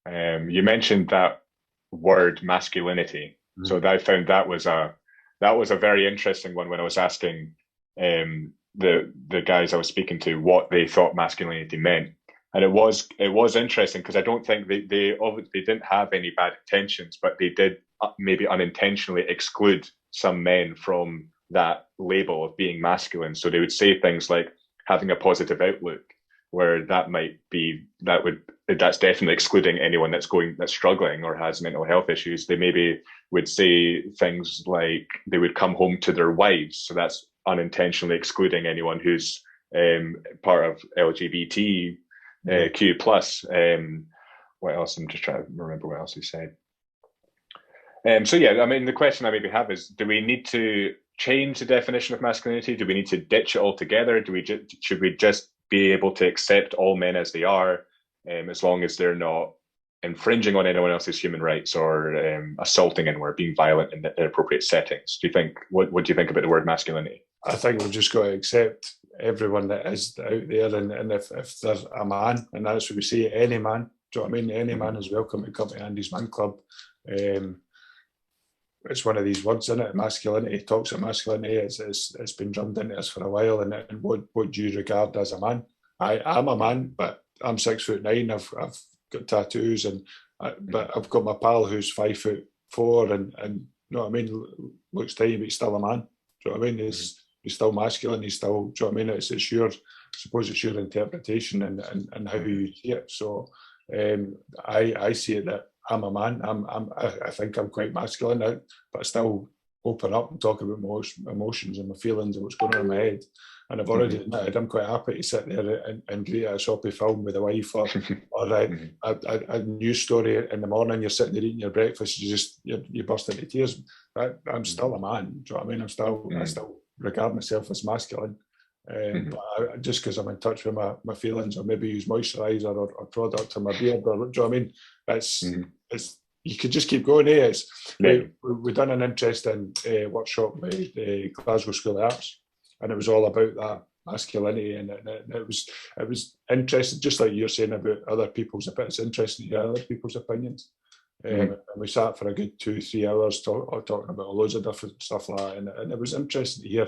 You mentioned that word masculinity. So I found that was a very interesting one when I was asking the guys I was speaking to what they thought masculinity meant. And it was interesting because I don't think they didn't have any bad intentions, but they did maybe unintentionally exclude some men from that label of being masculine. So they would say things like having a positive outlook, where that's definitely excluding anyone that's struggling or has mental health issues. They maybe would say things like they would come home to their wives, so that's unintentionally excluding anyone who's part of LGBTQ plus. What else? I'm just trying to remember what else he said. So yeah, I mean, the question I maybe have is: do we need to change the definition of masculinity? Do we need to ditch it altogether? Should we just be able to accept all men as they are, as long as they're not infringing on anyone else's human rights or assaulting anyone or being violent in the appropriate settings? Do you think? What do you think about the word masculinity? I think we've just got to accept everyone that is out there, and if they're a man, and that's what we say, any man. Do you know what I mean? Any man is welcome to come to Andy's Man Club. It's one of these words, isn't it? Masculinity, toxic masculinity. It's been drummed into us for a while. And what do you regard as a man? I'm a man, but I'm 6'9". I've got tattoos, but I've got my pal who's 5'4", and you know what I mean. Looks tiny, but he's still a man. Do you know what I mean? He's still masculine. He's still. Do you know what I mean? It's your, I suppose it's your interpretation and how you see it. So I see it that I'm a man. I think I'm quite masculine now, but I still open up and talk about my emotions and my feelings and what's going on in my head. And I've already admitted I'm quite happy to sit there and greet a soppy film with a wife, or a news story in the morning. You're sitting there eating your breakfast. You burst into tears. I'm still a man. Do you know what I mean? I still regard myself as masculine. But just because I'm in touch with my feelings, or maybe use moisturiser or product on my beard, or do you know what I mean? It's you could just keep going. We done an interesting workshop with the Glasgow School of Arts, and it was all about that masculinity, and it was interesting, just like you're saying about other people's opinions. It's interesting to hear other people's opinions. And we sat for a good 2-3 hours talking about loads of different stuff like that, and it was interesting to hear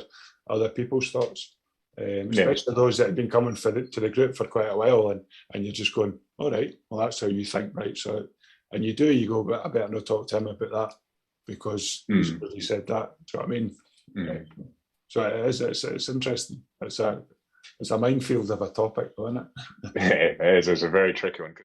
other people's thoughts. Especially those that had been coming to the group for quite a while, and you're just going, all right, well, that's how you think, right? So, and you go, but I better not talk to him about that because he said that. Do you know what I mean? So it's interesting. It's a minefield of a topic, isn't it? It is. It's a very tricky one.